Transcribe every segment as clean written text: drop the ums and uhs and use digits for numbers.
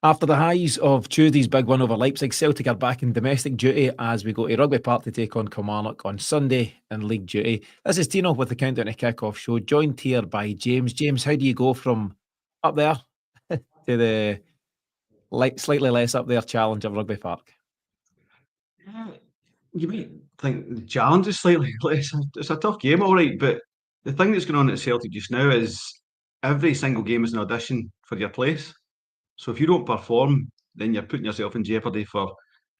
After the highs of Tuesday's big win over Leipzig, Celtic are back in domestic duty as we go to Rugby Park to take on Kilmarnock on Sunday in league duty. This is Tino with the Countdown to Kick-Off show, joined here by James. James, how do you go from up there to the slightly less up there challenge of Rugby Park? You might think the challenge is slightly less. It's a tough game, all right, but the thing that's going on at Celtic just now is every single game is an audition for your place. So if you don't perform, then you're putting yourself in jeopardy for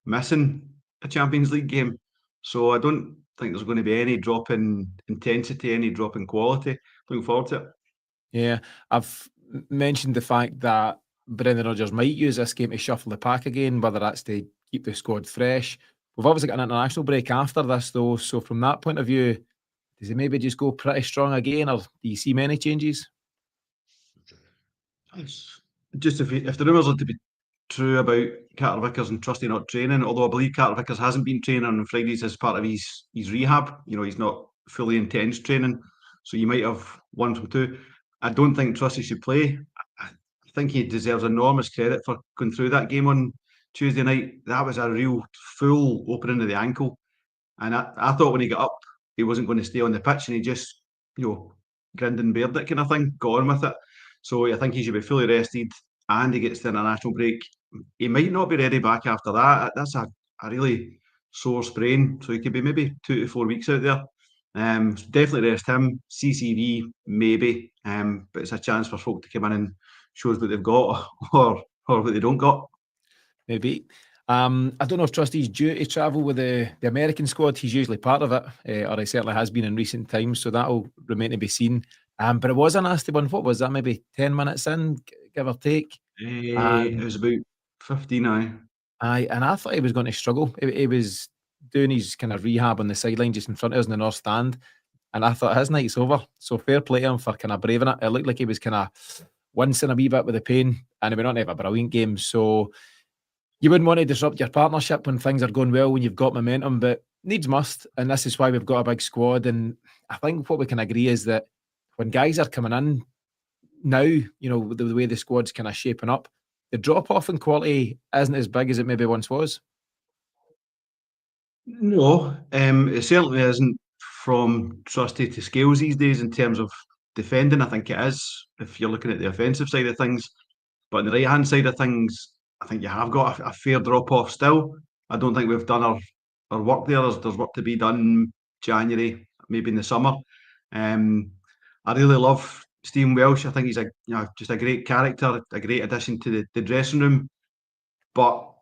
missing a Champions League game. So I don't think there's going to be any drop in intensity, any drop in quality. Looking forward to it. Yeah, I've mentioned the fact that Brendan Rodgers might use this game to shuffle the pack again, whether that's to keep the squad fresh. We've obviously got an international break after this, though. So from that point of view, does he maybe just go pretty strong again, or do you see many changes? Just if the rumours are to be true about Carter Vickers and Trusty not training, although I believe Carter Vickers hasn't been training on Fridays as part of his rehab. You know, he's not fully intense training, so you might have one from two. I don't think Trusty should play. I think he deserves enormous credit for going through that game on Tuesday night. That was a real full opening of the ankle, and I thought when he got up, he wasn't going to stay on the pitch, and he just, grinned and bared it kind of thing, got on with it. So I think he should be fully rested, and he gets the international break. He might not be ready back after that. That's a really sore sprain, so he could be maybe 2 to 4 weeks out there. So definitely rest him. CCV maybe, but it's a chance for folk to come in and show us what they've got or what they don't got. Maybe. I don't know if Trusty's due to travel with the American squad. He's usually part of it, or he certainly has been in recent times, so that'll remain to be seen. But it was a nasty one. What was that, maybe 10 minutes in, give or take? It was about 15 now. Aye, and I thought he was going to struggle. He was doing his kind of rehab on the sideline just in front of us in the north stand, and I thought his night's over. So fair play to him for kind of braving it. It looked like he was kind of wincing a wee bit with the pain, and he went on to have a brilliant game. So you wouldn't want to disrupt your partnership when things are going well, when you've got momentum, but needs must, and this is why we've got a big squad. And I think what we can agree is that when guys are coming in now, the way the squad's kind of shaping up, the drop-off in quality isn't as big as it maybe once was. No, it certainly isn't from Trusty to Scales these days in terms of defending. I think it is if you're looking at the offensive side of things. But on the right-hand side of things, I think you have got a fair drop-off still. I don't think we've done our work there. There's work to be done January, maybe in the summer. I really love Stephen Welsh. I think he's just a great character, a great addition to the dressing room. But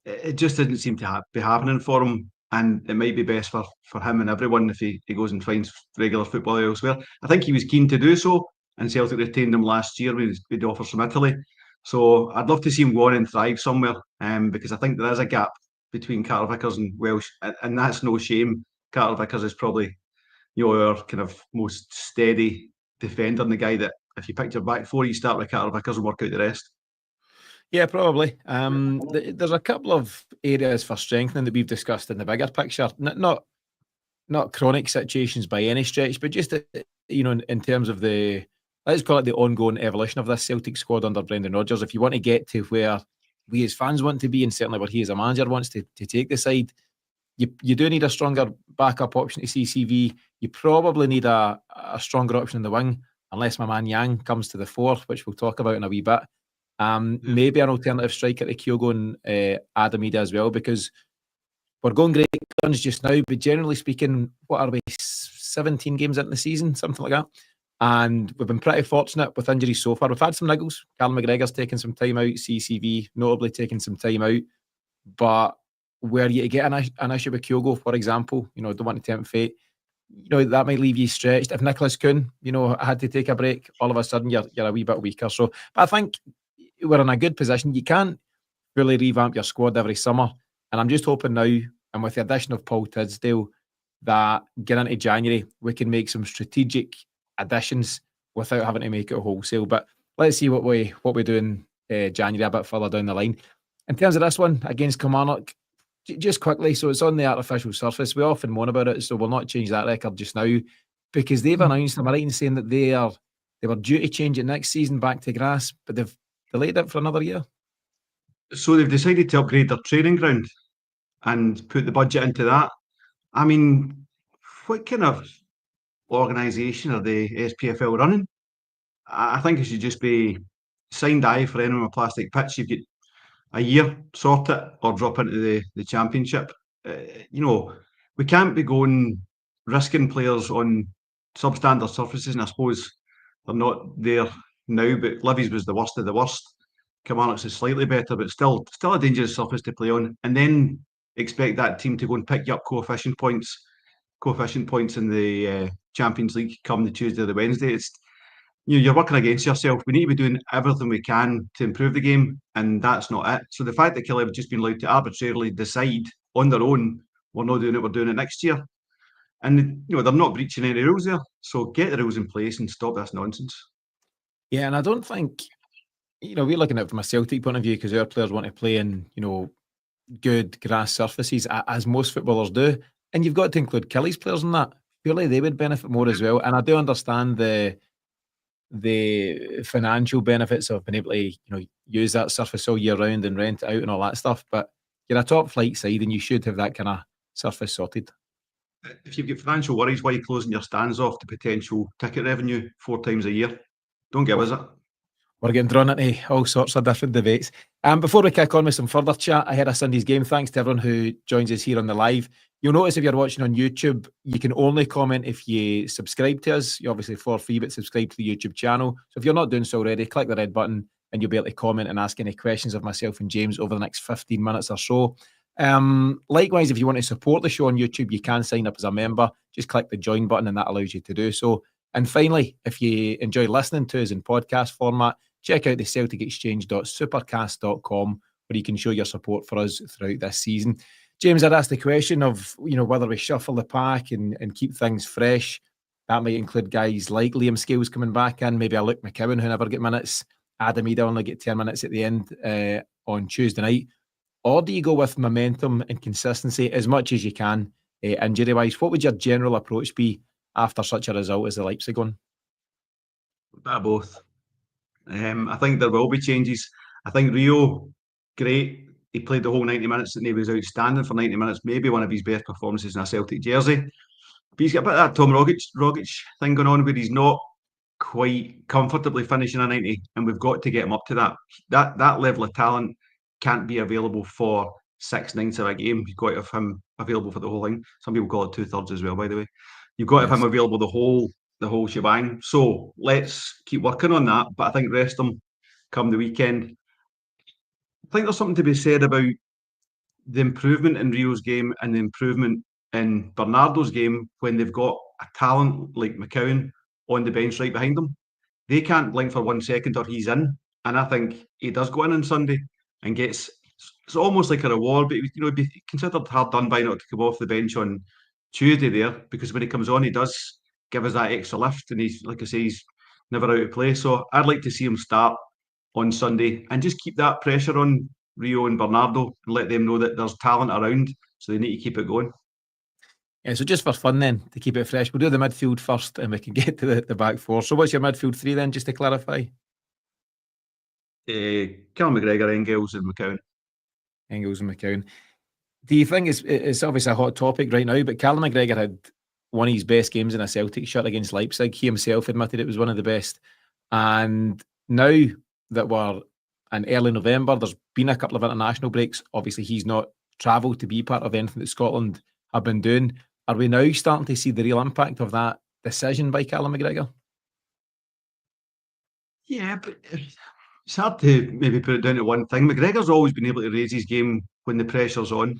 it just didn't seem to be happening for him. And it might be best for him and everyone if he goes and finds regular football elsewhere. I think he was keen to do so, and Celtic retained him last year with the offers from Italy. So I'd love to see him go on and thrive somewhere, because I think there is a gap between Carter Vickers and Welsh, and that's no shame. Carter Vickers is probably our kind of most steady defender, and the guy that if you picked your back four, you start with Carter Vickers and work out the rest. Yeah, probably. There's a couple of areas for strengthening that we've discussed in the bigger picture. Not chronic situations by any stretch, but just in terms of let's call it the ongoing evolution of this Celtic squad under Brendan Rodgers. If you want to get to where we as fans want to be, and certainly where he as a manager wants to take the side, you do need a stronger backup option to CCV. You probably need a stronger option in the wing, unless my man Yang comes to the fore, which we'll talk about in a wee bit. Maybe an alternative striker to Kyogo and Adam Ida as well, because we're going great guns just now, but generally speaking, what are we, 17 games into the season, something like that? And we've been pretty fortunate with injuries so far. We've had some niggles. Callum McGregor's taken some time out, CCV notably taking some time out. But were you to get an issue with Kyogo, for example, don't want to tempt fate, that might leave you stretched. If Nicholas Kuhn, had to take a break, all of a sudden you're a wee bit weaker. So, but I think we're in a good position. You can't really revamp your squad every summer. And I'm just hoping now, and with the addition of Paul Tidsdale, that getting into January, we can make some strategic additions without having to make it wholesale. But let's see what we do in January a bit further down the line. In terms of this one against Kilmarnock, just quickly, so it's on the artificial surface. We often moan about it, so we'll not change that record just now, because they've announced, am I right in saying that they were due to change it next season back to grass, but they've delayed it for another year? So they've decided to upgrade their training ground and put the budget into that. I mean, what kind of organisation are the SPFL running? I think it should just be signed aye for anyone with a plastic pitch. You get a year, sort it, or drop into the championship. You know, we can't be going risking players on substandard surfaces, and I suppose they're not there now. But Livy's was the worst of the worst. Kilmarnock's is slightly better, but still a dangerous surface to play on. And then expect that team to go and pick you up coefficient points in the Champions League come the Tuesday or the Wednesday. It's you're working against yourself. We need to be doing everything we can to improve the game, and that's not it. So the fact that Killie have just been allowed to arbitrarily decide on their own, we're not doing it, we're doing it next year. And they're not breaching any rules there. So get the rules in place and stop this nonsense. Yeah, and I don't think, we're looking at it from a Celtic point of view because our players want to play in, good grass surfaces, as most footballers do. And you've got to include Killie's players in that. Surely they would benefit more as well. And I do understand the financial benefits of being able to, use that surface all year round and rent it out and all that stuff. But you're a top flight side and you should have that kind of surface sorted. If you've got financial worries, why are you closing your stands off to potential ticket revenue 4 times a year? Don't give us it. We're getting drawn into all sorts of different debates. Before we kick on with some further chat ahead of Sunday's game, thanks to everyone who joins us here on the live. You'll notice if you're watching on YouTube, you can only comment if you subscribe to us. You're obviously for free, but subscribe to the YouTube channel. So if you're not doing so already, click the red button and you'll be able to comment and ask any questions of myself and James over the next 15 minutes or so. Likewise, if you want to support the show on YouTube, you can sign up as a member. Just click the join button and that allows you to do so. And finally, if you enjoy listening to us in podcast format, check out the celticexchange.supercast.com where you can show your support for us throughout this season. James, I'd asked the question of, whether we shuffle the pack and keep things fresh. That might include guys like Liam Scales coming back in, maybe a Luke McCowan who never get minutes, Adam Ida only get 10 minutes at the end on Tuesday night. Or do you go with momentum and consistency as much as you can, injury-wise? What would your general approach be after such a result as the Leipzig one? A bit of both. I think there will be changes. I think Rio, great. He played the whole 90 minutes and he was outstanding for 90 minutes. Maybe one of his best performances in a Celtic jersey. But he's got a bit of that Tom Rogic thing going on where he's not quite comfortably finishing a 90, and we've got to get him up to that. That level of talent can't be available for 6/9 of a game. You've got to have him available for the whole thing. Some people call it 2/3 as well, by the way. You've got to have him available the whole shebang. So let's keep working on that. But I think rest them come the weekend. I think there's something to be said about the improvement in Rio's game and the improvement in Bernardo's game when they've got a talent like McCowan on the bench right behind them. They can't blink for 1 second or he's in. And I think he does go in on Sunday and gets, it's almost like a reward, but it'd be considered hard done by not to come off the bench on Tuesday there, because when he comes on, he does give us that extra lift, and he's, like I say, he's never out of play. So I'd like to see him start on Sunday and just keep that pressure on Rio and Bernardo and let them know that there's talent around, so they need to keep it going. Yeah, so just for fun then, to keep it fresh, we'll do the midfield first and we can get to the back four. So what's your midfield three then, just to clarify? Callum McGregor, Engels and McCowan. Engels and McCowan. Do you think it's obviously a hot topic right now, but Callum McGregor had one of his best games in a Celtic shirt against Leipzig. He himself admitted it was one of the best. And now that we're in early November, there's been a couple of international breaks. Obviously, he's not travelled to be part of anything that Scotland have been doing. Are we now starting to see the real impact of that decision by Callum McGregor? Yeah, but it's hard to maybe put it down to one thing. McGregor's always been able to raise his game when the pressure's on.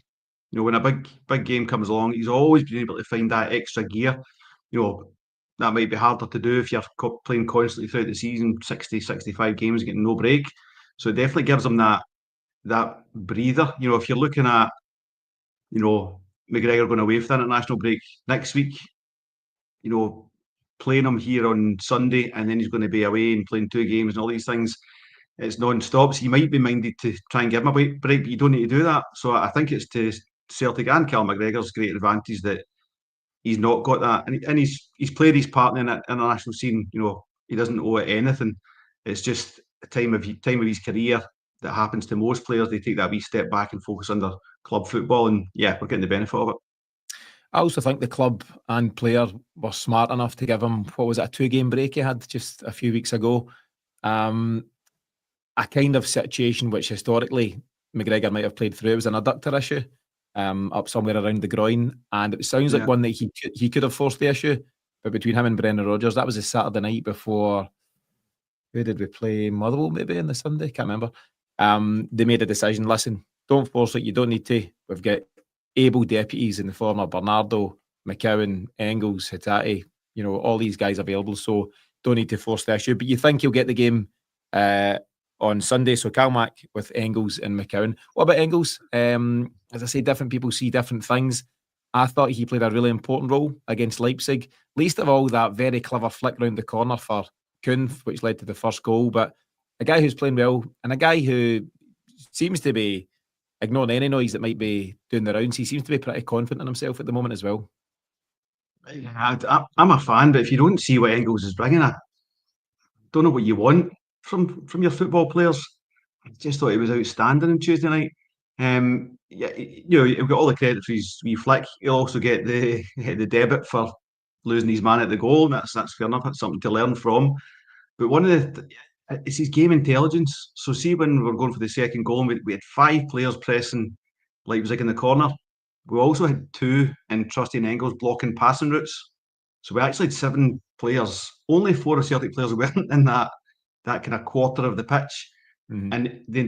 When a big game comes along, he's always been able to find that extra gear. That might be harder to do if you're playing constantly throughout the season, 60, 65 games, getting no break. So it definitely gives him that breather. If you're looking at, McGregor going away for the international break next week, playing him here on Sunday and then he's going to be away and playing 2 games and all these things, it's non-stop. So you might be minded to try and give him a break, but you don't need to do that. So I think it's to Celtic and Callum McGregor's great advantage that he's not got that, and he's played his part in the international scene. He doesn't owe it anything. It's just a time of his career. that happens to most players. They take that wee step back and focus on their club football, and yeah, we're getting the benefit of it. I also think the club and player were smart enough to give him, what was it, a 2-game break he had just a few weeks ago. A kind of situation which historically McGregor might have played through. It was an adductor issue up somewhere around the groin, and it sounds like one that he could have forced the issue, but between him and Brendan Rodgers, that was a Saturday night before, who did we play? Motherwell maybe on the Sunday? Can't remember. They made a decision, listen, don't force it, you don't need to. We've got able deputies in the form of Bernardo, McCowan, Engels, Hitati, all these guys available, so don't need to force the issue. But you think he'll get the game on Sunday, so Kilmarnock with Engels and McCowan. What about Engels? As I say, different people see different things. I thought he played a really important role against Leipzig. Least of all, that very clever flick round the corner for Kunth, which led to the first goal. But a guy who's playing well, and a guy who seems to be ignoring any noise that might be doing the rounds. He seems to be pretty confident in himself at the moment as well. I'm a fan, but if you don't see what Engels is bringing, I don't know what you want from your football players. I just thought he was outstanding on Tuesday night. He'll get all the credit for his wee flick. He'll also get the debit for losing his man at the goal. And that's fair enough. That's something to learn from. But one of it's his game intelligence. So see, when we're going for the second goal, we had 5 players pressing Leipzig in the corner. We also had 2 in Trusty and Engels blocking passing routes. So we actually had 7 players. Only 4 of Celtic players weren't in that kind of quarter of the pitch. Mm-hmm. And the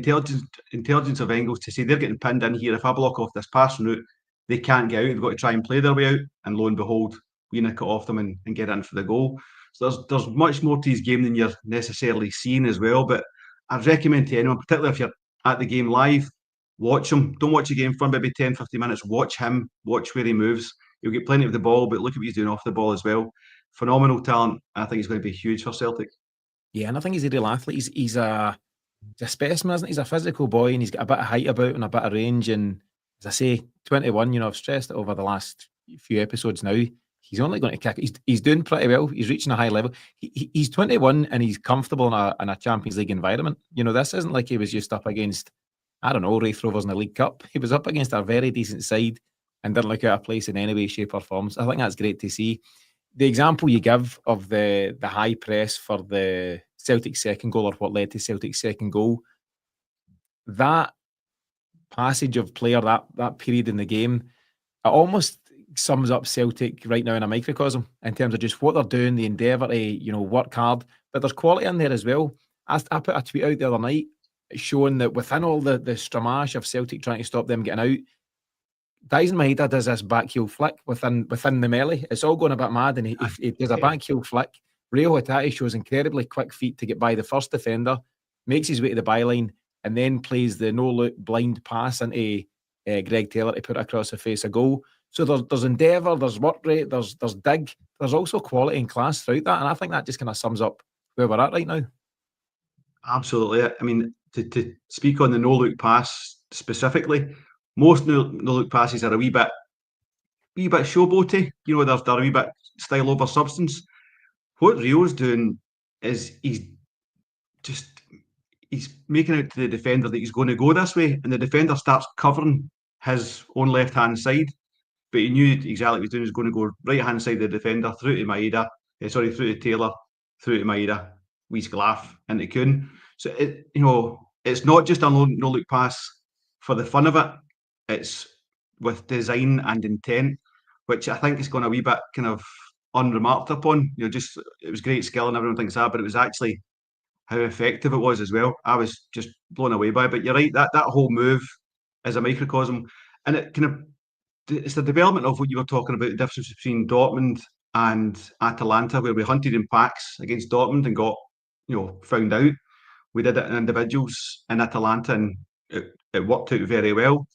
intelligence of Engels to say they're getting pinned in here. If I block off this passing route, they can't get out. They've got to try and play their way out. And lo and behold, we nick it off them and get in for the goal. So there's much more to his game than you're necessarily seeing as well. But I'd recommend to anyone, particularly if you're at the game live, watch him. Don't watch the game for maybe 10, 15 minutes. Watch him. Watch where he moves. He'll get plenty of the ball, but look at what he's doing off the ball as well. Phenomenal talent. I think he's going to be huge for Celtic. Yeah, and I think he's a real athlete. He's a specimen, isn't he? He's a physical boy, and he's got a bit of height about and a bit of range. And as I say, 21, I've stressed it over the last few episodes now. He's only going to kick. He's doing pretty well. He's reaching a high level. He's 21 and he's comfortable in a Champions League environment. This isn't like he was just up against, I don't know, Wraith Rovers in the League Cup. He was up against a very decent side and didn't look out of place in any way, shape or form. So I think that's great to see. The example you give of the high press for the Celtic second goal, or what led to Celtic's second goal, that passage of player, that period in the game, it almost sums up Celtic right now in a microcosm in terms of just what they're doing, the endeavour to, work hard. But there's quality in there as well. I put a tweet out the other night showing that within all the stramash of Celtic trying to stop them getting out, Dyson Maeda does this back heel flick within the melee. It's all going a bit mad, and he does a back heel flick. Rio Hitati shows incredibly quick feet to get by the first defender, makes his way to the byline, and then plays the no-look blind pass into Greg Taylor to put across the face a goal. So there's endeavour, there's work rate, there's dig, there's also quality and class throughout that, and I think that just kind of sums up where we're at right now. Absolutely. I mean, to speak on the no-look pass specifically, most no-look passes are a wee bit showboaty. They're a wee bit style over substance. What Rio's doing is he's making out to the defender that he's going to go this way, and the defender starts covering his own left-hand side. But he knew exactly what he was doing. He was going to go right-hand side of the defender, through to Taylor, through to Maeda, wee Sclaff, into Kuhn. So, it's not just a no-look pass for the fun of it. It's with design and intent, which I think is going a wee bit kind of unremarked upon. It was great skill and everyone thinks that, but it was actually how effective it was as well. I was just blown away by it. But you're right, that whole move is a microcosm, and it's the development of what you were talking about, the difference between Dortmund and Atalanta, where we hunted in packs against Dortmund and got, found out. We did it in individuals in Atalanta, and it worked out very well.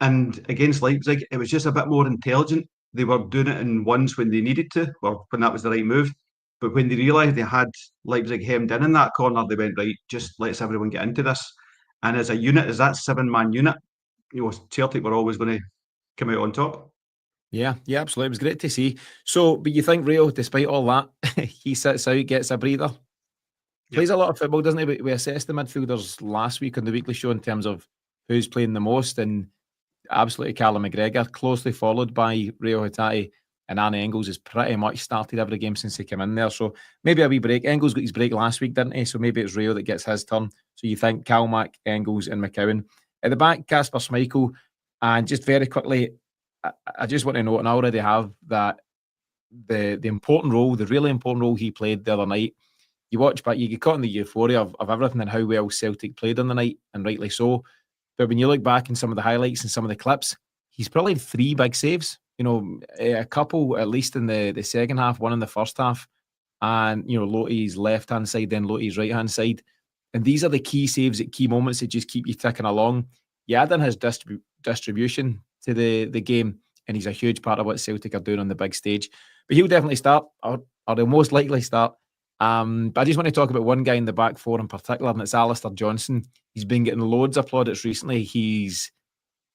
And against Leipzig, it was just a bit more intelligent. They were doing it in ones when they needed to, or when that was the right move. But when they realised they had Leipzig hemmed in that corner, they went, right, just let's everyone get into this. And as a unit, as that 7-man unit, Celtic were always going to come out on top. Yeah, absolutely. It was great to see. So, but you think Rio, despite all that, he sits out, gets a breather? plays a lot of football, doesn't he? We assessed the midfielders last week on the weekly show in terms of who's playing the most, and absolutely Callum McGregor, closely followed by Rio Hatate, and Arne Engels has pretty much started every game since he came in there. So maybe a wee break. Engels got his break last week, didn't he? So maybe it's Rio that gets his turn. So you think Calmac, Engels and McCowan. At the back, Casper Schmeichel. And just very quickly, I just want to note, and I already have, that the important role, the really important role he played the other night, you watch back, you get caught in the euphoria of everything and how well Celtic played on the night, and rightly so. But when you look back in some of the highlights and some of the clips, he's probably had 3 big saves. A couple at least in the second half, one in the first half, and Lottie's left hand side, then Lottie's right hand side. And these are the key saves at key moments that just keep you ticking along. You add in his distribution to the game, and he's a huge part of what Celtic are doing on the big stage. But he'll definitely start, or he'll most likely start. But I just want to talk about one guy in the back four in particular, and it's Alistair Johnson. He's been getting loads of plaudits recently. He's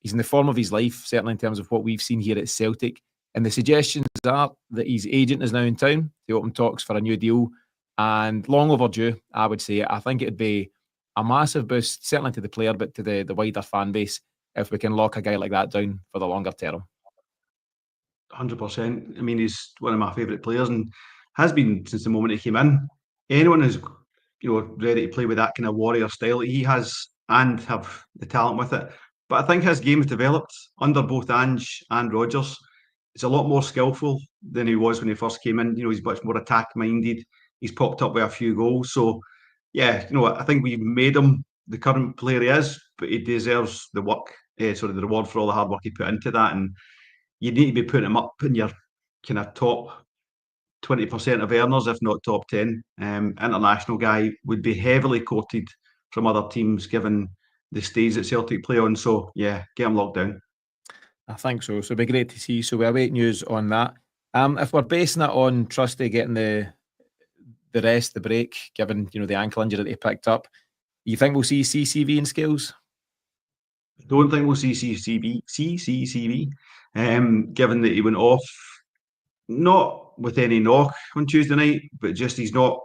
in the form of his life, certainly in terms of what we've seen here at Celtic. And the suggestions are that his agent is now in town to open talks for a new deal, and long overdue, I would say. I think it'd be a massive boost, certainly to the player, but to the wider fan base, if we can lock a guy like that down for the longer term. 100%. I mean, he's one of my favourite players and has been since the moment he came in. Anyone who's ready to play with that kind of warrior style that he has and have the talent with it. But I think his game's developed under both Ange and Rodgers. It's a lot more skillful than he was when he first came in. He's much more attack minded. He's popped up with a few goals. So yeah, I think we've made him the current player he is, but he deserves the work, the reward for all the hard work he put into that. And you need to be putting him up in your kind of top 20% of earners, if not top 10. International guy, would be heavily quoted from other teams given the stage that Celtic play on. So yeah, get him locked down. I think so. So it'd be great to see. So we await news on that. If we're basing it on Trusty getting the rest, the break, given the ankle injury that he picked up, you think we'll see CCV in Scales? Don't think we'll see CCV, given that he went off, not with any knock on Tuesday night, but just he's not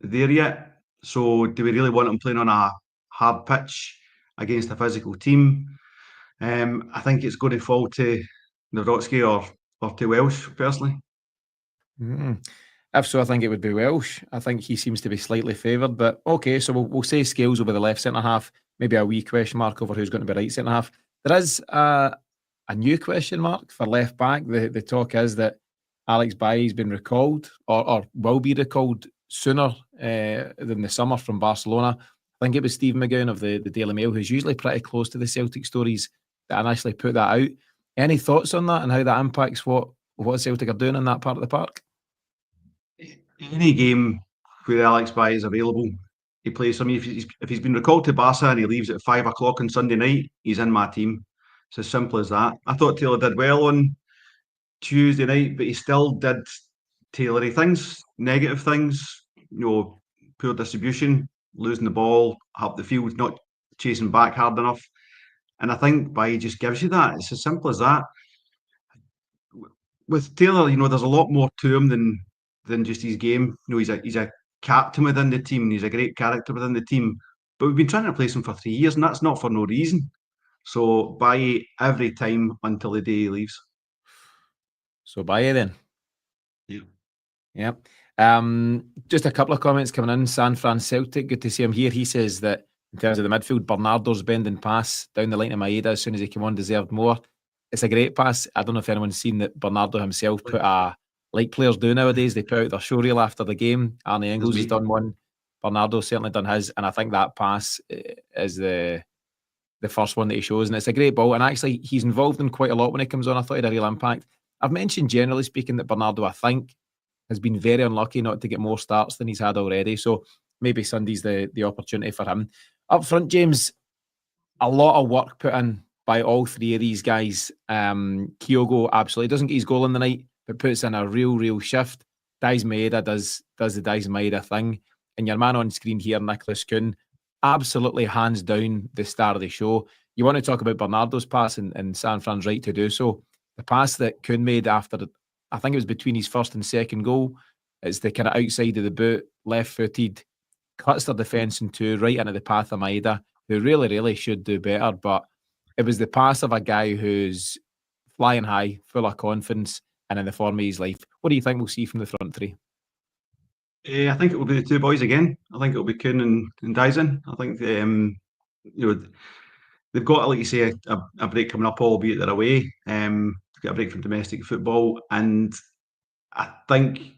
there yet. So do we really want him playing on a hard pitch against a physical team? I think it's going to fall to Nawrocki or to Welsh, personally. If so, I think it would be Welsh. I think he seems to be slightly favoured. But okay, so we'll say Scales will be the left centre-half. Maybe a wee question mark over who's going to be right centre-half. There is a new question mark for left back. The talk is that Alex Bailly's been recalled or will be recalled sooner than the summer from Barcelona. I think it was Steve McGowan of the Daily Mail, who's usually pretty close to the Celtic stories, that initially put that out. Any thoughts on that and how that impacts what Celtic are doing in that part of the park? Any game where Alex Bailly is available, he plays for me. If he's been recalled to Barca and he leaves at 5 o'clock on Sunday night, he's in my team. It's as simple as that. I thought Taylor did well on Tuesday night, but he still did Taylory things, negative things, poor distribution, losing the ball up the field, not chasing back hard enough. And I think Bailly just gives you that. It's as simple as that. With Taylor, there's a lot more to him than just his game. He's a captain within the team. And he's a great character within the team. But we've been trying to replace him for 3 years, and that's not for no reason. So Bailly every time until the day he leaves. So Bailly then. Yeah. Just a couple of comments coming in. San Fran Celtic, good to see him here. He says that in terms of the midfield, Bernardo's bending pass down the line to Maeda as soon as he came on deserved more. It's a great pass. I don't know if anyone's seen that Bernardo himself put like players do nowadays, they put out their show reel after the game. Arne Engels has done one. Bernardo's certainly done his. And I think that pass is the first one that he shows. And it's a great ball. And actually, he's involved in quite a lot when he comes on. I thought he had a real impact. I've mentioned, generally speaking, that Bernardo, I think, has been very unlucky not to get more starts than he's had already. So maybe Sunday's the opportunity for him. Up front, James, a lot of work put in by all three of these guys. Kyogo absolutely doesn't get his goal in the night, but puts in a real shift. Dice Maeda does the Dice Maeda thing. And your man on screen here, Nicholas Kuhn, absolutely hands down the star of the show. You want to talk about Bernardo's pass, and San Fran's right to do so. The pass that Kuhn made after, I think it was between his first and second goal, it's the kind of outside of the boot, left-footed, cuts their defence in two right into the path of Maeda, who really should do better. But it was the pass of a guy who's flying high, full of confidence, and in the form of his life. What do you think we'll see from the front three? I think it will be the two boys again. I think it will be Kuhn and Dyson. I think they've got, like you say, a break coming up, albeit they're away. Get a break from domestic football, and I think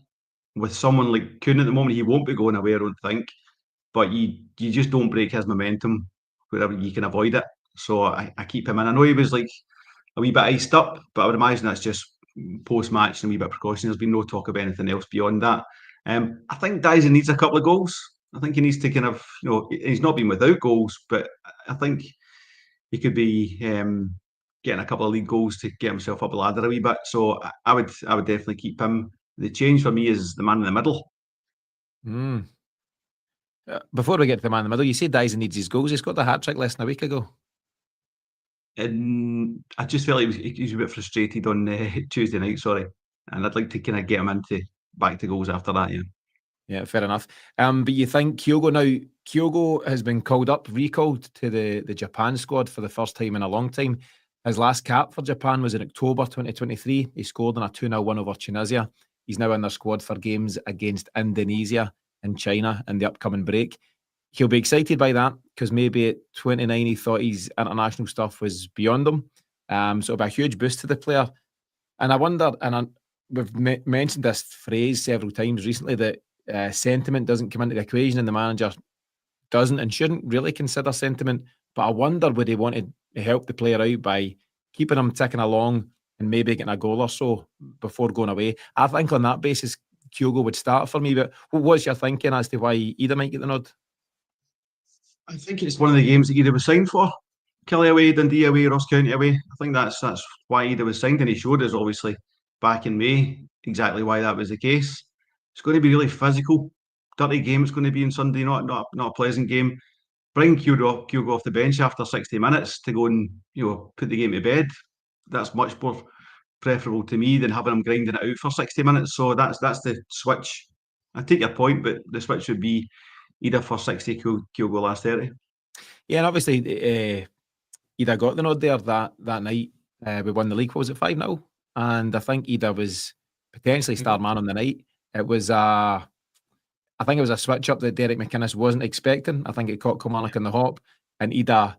with someone like Kuhn at the moment, he won't be going away, I don't think. But you just don't break his momentum wherever you can avoid it. So I keep him in. I know he was like a wee bit iced up, but I would imagine that's just post-match and a wee bit of precaution. There's been no talk of anything else beyond that. I think Dyson needs a couple of goals. I think he needs to kind of, he's not been without goals, but I think he could be getting a couple of league goals to get himself up the ladder a wee bit. So I would definitely keep him. The change for me is the man in the middle. Before we get to the man in the middle, you say Dyson needs his goals. He scored a hat-trick less than a week ago. And I just felt he was a bit frustrated on Tuesday night, sorry. And I'd like to kind of get him into back to goals after that, yeah. Yeah, fair enough. But you think Kyogo has been recalled to the Japan squad for the first time in a long time. His last cap for Japan was in October 2023. He scored in a 2-0 win over Tunisia. He's now in their squad for games against Indonesia and China in the upcoming break. He'll be excited by that because maybe at 29 he thought his international stuff was beyond him. So it'll be a huge boost to the player. And I wonder, we've mentioned this phrase several times recently, that sentiment doesn't come into the equation, and the manager doesn't and shouldn't really consider sentiment. But I wonder, would he want to help the player out by keeping him ticking along and maybe getting a goal or so before going away? I think on that basis, Kyogo would start for me. But what's your thinking as to why Ida might get the nod? I think it's one of the games that Ida was signed for. Killie away, Dundee away, Ross County away. I think that's why Ida was signed, and he showed us obviously back in May exactly why that was the case. It's going to be really physical, dirty game. It's going to be on Sunday, not a pleasant game. Bring Kyogo off the bench after 60 minutes to go and put the game to bed. That's much more preferable to me than having him grinding it out for 60 minutes. So that's the switch. I take your point, but the switch would be Ida for 60, Kyogo last 30. Yeah, and obviously Ida got the nod there that night. We won the league. What was it, 5-0? And I think Ida was potentially star man on the night. It was I think it was a switch up that Derek McInnes wasn't expecting. I think it caught Kilmarnock in the hop, and Ida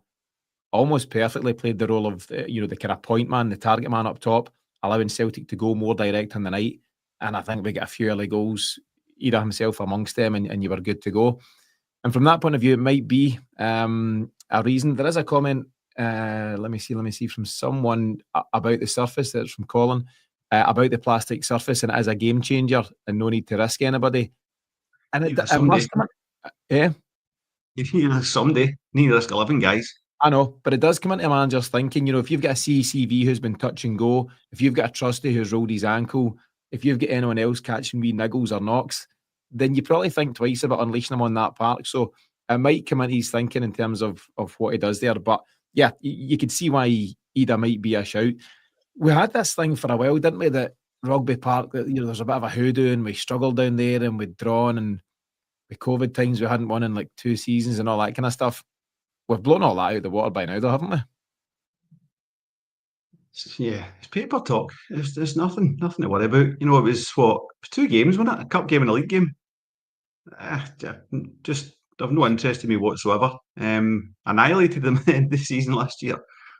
almost perfectly played the role of the kind of point man, the target man up top, allowing Celtic to go more direct on the night. And I think we get a few early goals, Ida himself amongst them, and you were good to go. And from that point of view, it might be a reason. There is a comment, let me see, from someone about the surface. That's from Colin, about the plastic surface, and it is a game changer and no need to risk anybody. And it must come, yeah. Someday, need to risk 11 guys. I know, but it does come into a manager's thinking. If you've got a CCV who's been touch and go, if you've got a trusty who's rolled his ankle, if you've got anyone else catching wee niggles or knocks, then you probably think twice about unleashing him on that park. So it might come into his thinking in terms of what he does there. But yeah, you could see why Ida might be a shout. We had this thing for a while, didn't we, that Rugby Park, that there's a bit of a hoodoo and we struggled down there and we'd drawn, and with COVID times we hadn't won in like 2 seasons and all that kind of stuff. We've blown all that out of the water by now, though, haven't we? Yeah, it's paper talk. There's nothing to worry about. It was 2 games, wasn't it? A cup game and a league game. Just of no interest in me whatsoever. Annihilated them in the season last year.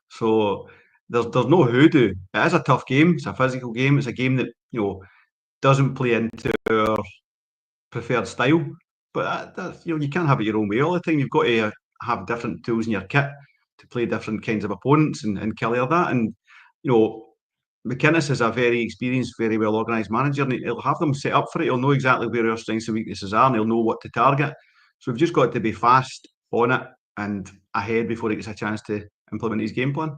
So there's no hoodoo. It is a tough game. It's a physical game. It's a game that doesn't play into our preferred style. But you can't have it your own way all the time. You've got to have different tools in your kit to play different kinds of opponents and clear that. And McInnes is a very experienced, very well organised manager, and he'll have them set up for it. He'll know exactly where our strengths and weaknesses are, and he'll know what to target. So we've just got to be fast on it and ahead before he gets a chance to implement his game plan.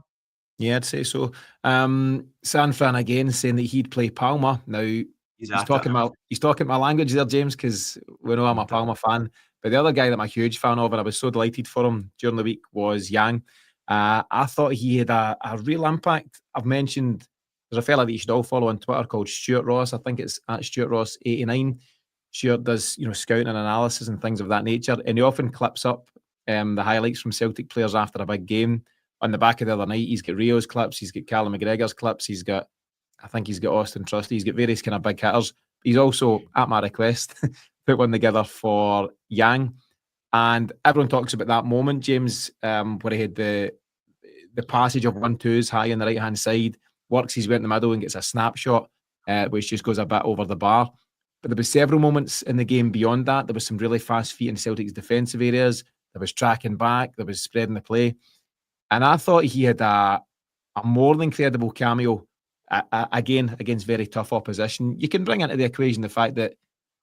Yeah, I'd say so. San Fran again saying that he'd play Palma. Now he's talking my language there, James, because we know I'm a Palma fan. But the other guy that I'm a huge fan of, and I was so delighted for him during the week, was Yang. I thought he had a real impact. I've mentioned there's a fella that you should all follow on Twitter called Stuart Ross. I think it's at Stuart Ross 89. Stuart does, scouting and analysis and things of that nature, and he often clips up the highlights from Celtic players after a big game. On the back of the other night, he's got Rio's clips, he's got Callum McGregor's clips, I think he's got Austin Trusty, he's got various kind of big hitters. He's also, at my request, put one together for Yang. And everyone talks about that moment, James, where he had the passage of 1-2s high on the right-hand side, works his way in the middle and gets a snapshot, which just goes a bit over the bar. But there was several moments in the game beyond that. There was some really fast feet in Celtic's defensive areas. There was tracking back. There was spreading the play. And I thought he had a more than credible cameo, again, against very tough opposition. You can bring into the equation the fact that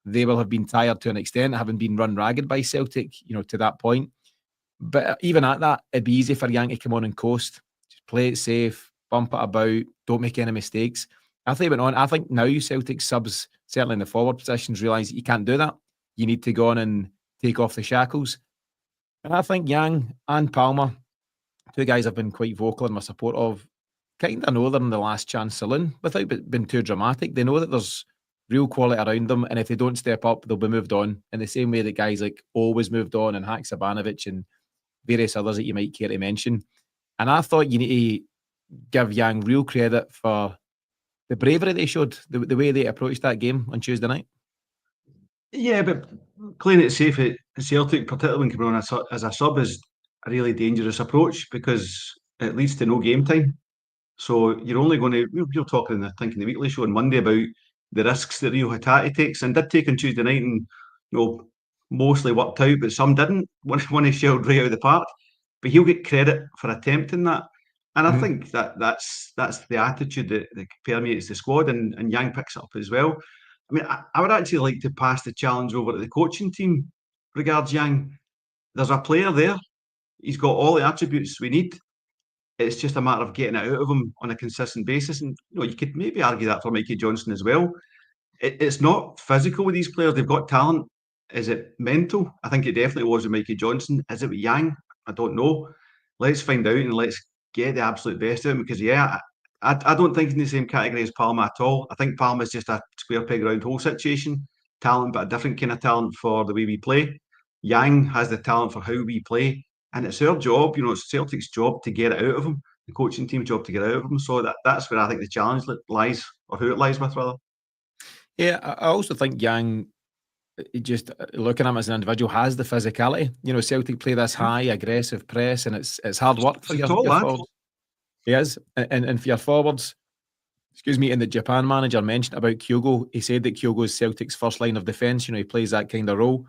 they will have been tired to an extent, having been run ragged by Celtic, to that point. But even at that, it'd be easy for Yang to come on and coast. Just play it safe, bump it about, don't make any mistakes. I think now Celtic subs, certainly in the forward positions, realise that you can't do that. You need to go on and take off the shackles. And I think Yang and Palmer, two guys I've been quite vocal in my support of, kind of know they're in the last chance saloon without being too dramatic. They know that there's real quality around them, and if they don't step up, they'll be moved on in the same way that guys like Always moved on and Haksabanovic and various others that you might care to mention. And I thought you need to give Yang real credit for the bravery they showed, the way they approached that game on Tuesday night. Yeah, but playing it safe at Celtic, particularly when coming on as a sub, is a really dangerous approach because it leads to no game time. So you're only going to, you're talking, I think, in the weekly show on Monday about the risks that Rio Hatate takes and did take on Tuesday night, and mostly worked out, but some didn't. One he shelled right out of the park. But he'll get credit for attempting that. And I think that's the attitude that permeates the squad, and Yang picks it up as well. I mean, I would actually like to pass the challenge over to the coaching team regards Yang. There's a player there. He's got all the attributes we need. It's just a matter of getting it out of him on a consistent basis. And you could maybe argue that for Mikey Johnson as well. It's not physical with these players. They've got talent. Is it mental? I think it definitely was with Mikey Johnson. Is it with Yang? I don't know. Let's find out and let's get the absolute best out of him, because I don't think in the same category as Palma at all. I think Palma's just a square peg round hole situation. Talent, but a different kind of talent for the way we play. Yang has the talent for how we play, and it's our job, it's Celtic's job to get it out of him, the coaching team's job to get it out of him. So that's where I think the challenge lies, or who it lies with, rather. Yeah, I also think Yang, just looking at him as an individual, has the physicality. Celtic play this high, aggressive press, and it's hard work for your forwards. He is. And for your forwards, and the Japan manager mentioned about Kyogo. He said that Kyogo is Celtic's first line of defence. He plays that kind of role.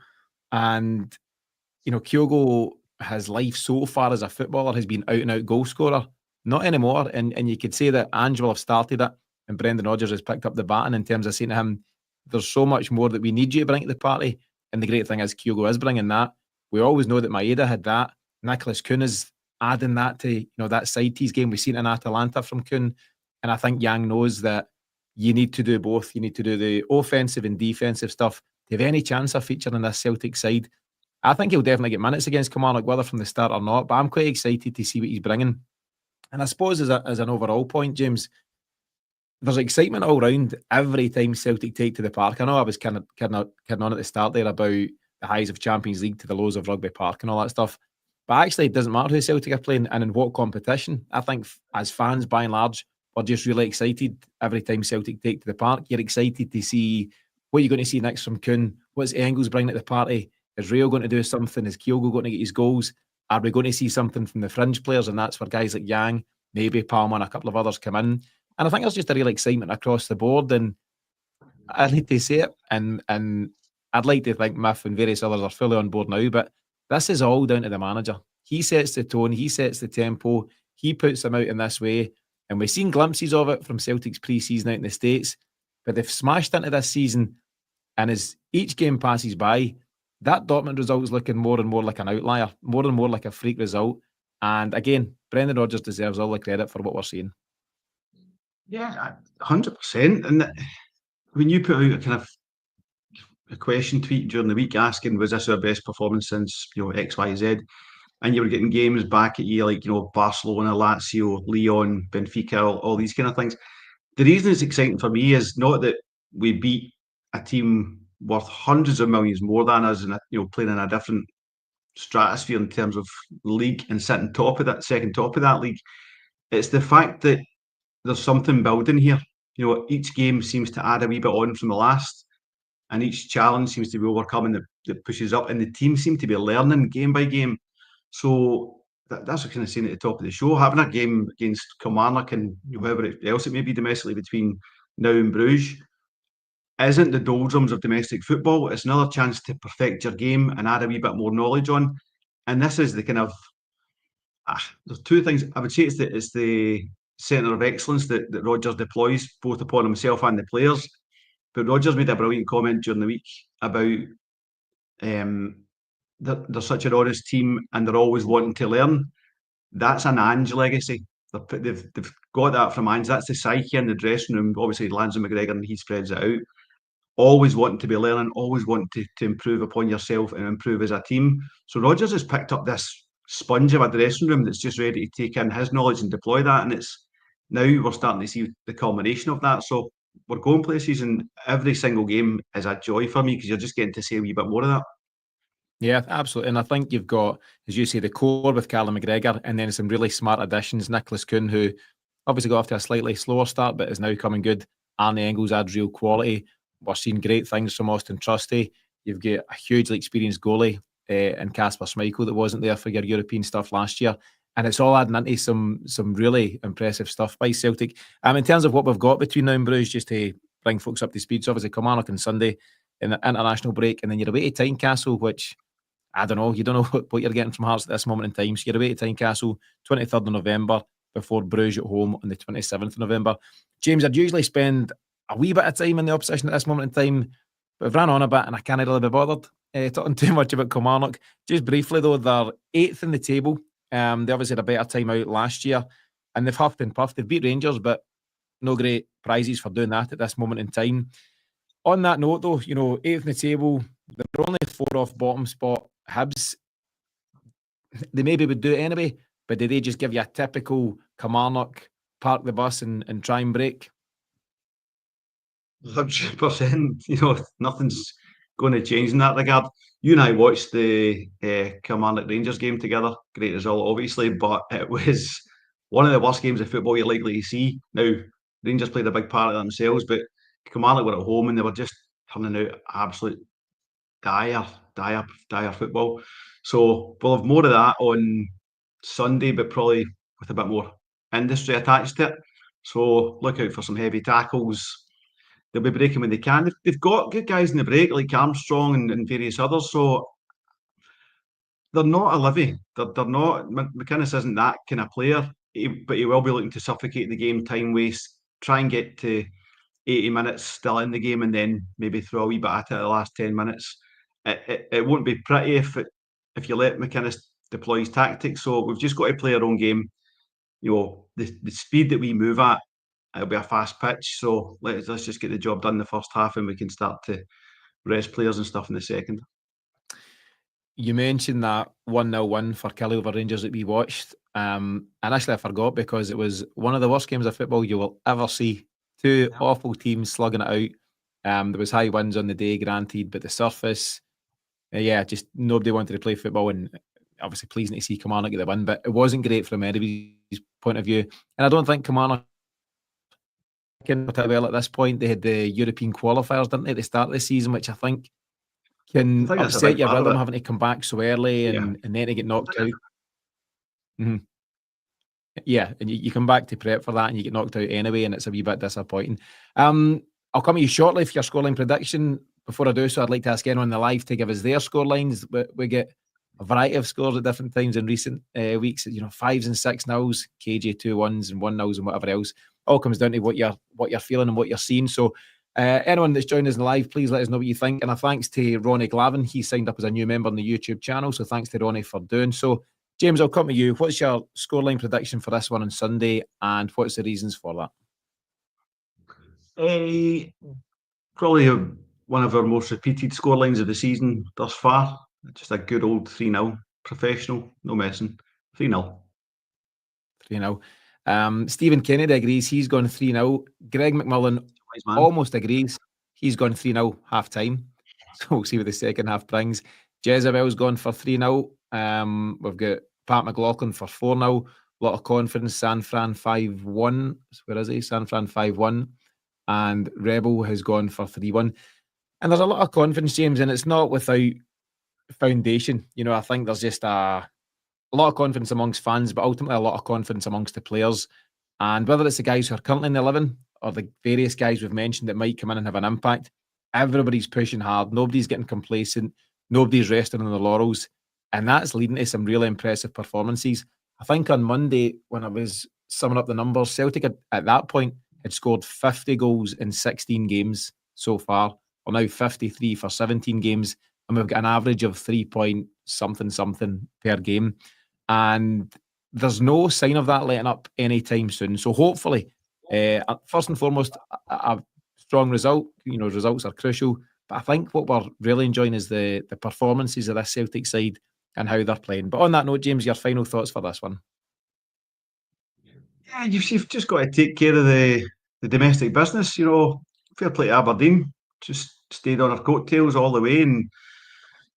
And, Kyogo, his life so far as a footballer has been out-and-out goal scorer. Not anymore. And you could say that Angel have started it, and Brendan Rodgers has picked up the baton in terms of saying to him, there's so much more that we need you to bring to the party. And the great thing is Kyogo is bringing that. We always know that Maeda had that. Nicholas Kuhn is adding that to that side tease game we've seen in Atalanta from Kuhn. And I think Yang knows that you need to do both. You need to do the offensive and defensive stuff to have any chance of featuring in this Celtic side. I think he'll definitely get minutes against Kilmarnock, whether from the start or not, but I'm quite excited to see what he's bringing. And I suppose as an overall point, James, there's excitement all round every time Celtic take to the park. I know I was kind of kidding on at the start there about the highs of Champions League to the lows of Rugby Park and all that stuff. But actually, it doesn't matter who Celtic are playing and in what competition. I think as fans, by and large, we're just really excited every time Celtic take to the park. You're excited to see what you're going to see next from Kuhn. What's Engels bringing to the party? Is Rio going to do something? Is Kyogo going to get his goals? Are we going to see something from the fringe players? And that's where guys like Yang, maybe Palma and a couple of others come in. And I think there's just a real excitement across the board. And I need to say it. And I'd like to think Miff and various others are fully on board now. But this is all down to the manager. He sets the tone. He sets the tempo. He puts them out in this way. And we've seen glimpses of it from Celtic's pre-season out in the States. But they've smashed into this season. And as each game passes by, that Dortmund result is looking more and more like an outlier, more and more like a freak result. And again, Brendan Rodgers deserves all the credit for what we're seeing. Yeah, 100%. And when you put out a kind of a question tweet during the week asking, was this our best performance since X, Y, Z? And you were getting games back at you like Barcelona, Lazio, Lyon, Benfica, all these kind of things. The reason it's exciting for me is not that we beat a team worth hundreds of millions more than us, and playing in a different stratosphere in terms of league and sitting second top of that league. It's the fact that there's something building here. Each game seems to add a wee bit on from the last, and each challenge seems to be overcoming that pushes up, and the team seem to be learning game by game. So that's what kind of saying at the top of the show. Having a game against Kilmarnock and whoever else it may be domestically between now and Bruges isn't the doldrums of domestic football. It's another chance to perfect your game and add a wee bit more knowledge on. And this is the kind of there's two things. I would say it's the centre of excellence that Rodgers deploys both upon himself and the players. But Rodgers made a brilliant comment during the week about they're such an honest team and they're always wanting to learn. That's an Ange legacy. They've got that from Ange. That's the psyche in the dressing room. Obviously, Lands and McGregor, and he spreads it out. Always wanting to be learning, always wanting to improve upon yourself and improve as a team. So Rodgers has picked up this sponge of a dressing room that's just ready to take in his knowledge and deploy that. And it's now we're starting to see the culmination of that. So we're going places, and every single game is a joy for me because you're just getting to see a wee bit more of that. Yeah, absolutely. And I think you've got, as you say, the core with Callum McGregor, and then some really smart additions. Nicholas Kuhn, who obviously got off to a slightly slower start, but is now coming good. Arne Engels adds real quality. We're seeing great things from Austin Trusty. You've got a hugely experienced goalie in Kasper Schmeichel that wasn't there for your European stuff last year. And it's all adding into some really impressive stuff by Celtic. In terms of what we've got between now and Bruges, just to bring folks up to speed, so obviously Kilmarnock on Sunday in the international break, and then you're away to Tynecastle, which I don't know. You don't know what you're getting from Hearts at this moment in time. So you're away to Tynecastle, 23rd of November, before Bruges at home on the 27th of November. James, I'd usually spend a wee bit of time in the opposition at this moment in time, but I've ran on a bit and I can't really be bothered talking too much about Kilmarnock. Just briefly, though, they're 8th in the table. They obviously had a better time out last year, and they've huffed and puffed. They've beat Rangers, but no great prizes for doing that at this moment in time. On that note, though, 8th in the table, they're only 4 off bottom spot. Hibs, they maybe would do it anyway, but did they just give you a typical Kilmarnock, park the bus and try and break? 100%. Nothing's going to change in that regard. You and I watched the Kilmarnock Rangers game together. Great result, obviously, but it was one of the worst games of football you're likely to see. Now, Rangers played a big part of themselves, but Kilmarnock were at home and they were just turning out absolute dire football. So we'll have more of that on Sunday, but probably with a bit more industry attached to it. So look out for some heavy tackles. They'll be breaking when they can. They've got good guys in the break, like Armstrong and various others. So they're not a Livy. They're not. McInnes isn't that kind of player, but he will be looking to suffocate the game, time waste, try and get to 80 minutes still in the game, and then maybe throw a wee bit at it the last 10 minutes. It won't be pretty if you let McInnes deploy his tactics. So we've just got to play our own game. The speed that we move at, it'll be a fast pitch. So let's just get the job done in the first half, and we can start to rest players and stuff in the second. You mentioned that 1-0 win for Killie over Rangers that we watched. And actually I forgot, because it was one of the worst games of football you will ever see. Two awful teams slugging it out. There was high winds on the day, granted, but the surface, just nobody wanted to play football, and obviously pleasing to see Kilmarnock get the win, but it wasn't great from anybody's point of view. And I don't think Kilmarnock can well at this point. They had the European qualifiers, didn't they, at the start of the season, which I think can upset your rhythm, having to come back so early and then to get knocked out. Mm-hmm. Yeah, and you come back to prep for that and you get knocked out anyway, and it's a wee bit disappointing. I'll come to you shortly for your scoreline prediction. Before I do so, I'd like to ask anyone in the live to give us their scorelines. We get a variety of scores at different times in recent weeks. 5s and 6-0s, KJ 2-1s and 1-0s and whatever else. All comes down to what you're feeling and what you're seeing. So anyone that's joined us in live, please let us know what you think. And a thanks to Ronnie Glavin. He signed up as a new member on the YouTube channel. So thanks to Ronnie for doing so. James, I'll come to you. What's your scoreline prediction for this one on Sunday, and what's the reasons for that? Probably one of our most repeated scorelines of the season thus far. Just a good old 3-0. Professional, no messing. 3-0. 3-0. Stephen Kennedy agrees. He's gone 3-0. Greg McMullen almost agrees. He's gone 3-0 half time. So we'll see what the second half brings. Jezebel's gone for 3-0. We've got Pat McLaughlin for 4-0. A lot of confidence. San Fran 5-1. Where is he? San Fran 5-1. And Rebel has gone for 3-1. And there's a lot of confidence, James, and it's not without foundation. You know, I think there's just a lot of confidence amongst fans, but ultimately a lot of confidence amongst the players. And whether it's the guys who are currently in the 11 or the various guys we've mentioned that might come in and have an impact, everybody's pushing hard. Nobody's getting complacent. Nobody's resting on their laurels. And that's leading to some really impressive performances. I think on Monday, when I was summing up the numbers, Celtic at that point had scored 50 goals in 16 games so far. We're now 53 for 17 games. And we've got an average of 3 point something per game. And there's no sign of that letting up anytime soon. So hopefully, first and foremost, a strong result. You know, results are crucial. But I think what we're really enjoying is the performances of this Celtic side and how they're playing. But on that note, James, your final thoughts for this one? Yeah, you've just got to take care of the domestic business. You know, fair play to Aberdeen. Just stayed on our coattails all the way, and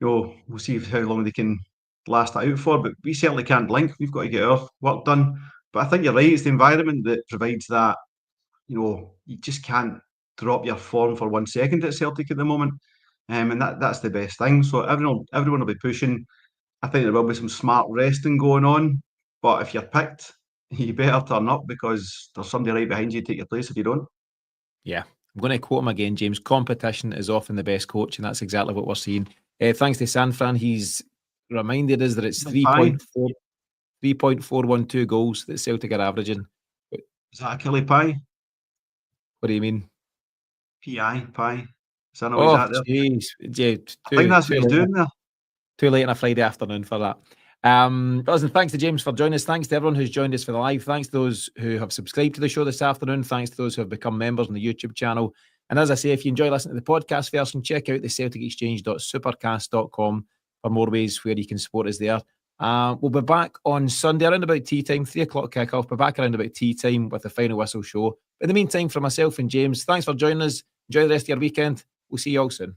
we'll see how long they can last that out for. But we certainly can't blink. We've got to get our work done. But I think you're right. It's the environment that provides that. You just can't drop your form for 1 second at Celtic at the moment, and that's the best thing. So everyone will be pushing. I think there will be some smart resting going on. But if you're picked, you better turn up because there's somebody right behind you to take your place if you don't. Yeah, I'm going to quote him again, James. Competition is often the best coach, and that's exactly what we're seeing. Thanks to San Fran, he's reminded us that it's 3.412 goals that Celtic are averaging. Is that a Killy Pie? What do you mean? PI Pie. Is that not Oh, that there? jeez. Yeah, I think that's what he's doing there. Too late on a Friday afternoon for that. But listen, thanks to James for joining us. Thanks to everyone who's joined us for the live. Thanks to those who have subscribed to the show this afternoon. Thanks to those who have become members on the YouTube channel. And as I say, if you enjoy listening to the podcast version, check out the CelticExchange.supercast.com for more ways where you can support us there. We'll be back on Sunday around about tea time, 3 o'clock kickoff. We'll be back around about tea time with the final whistle show. In the meantime, for myself and James, thanks for joining us. Enjoy the rest of your weekend. We'll see you all soon.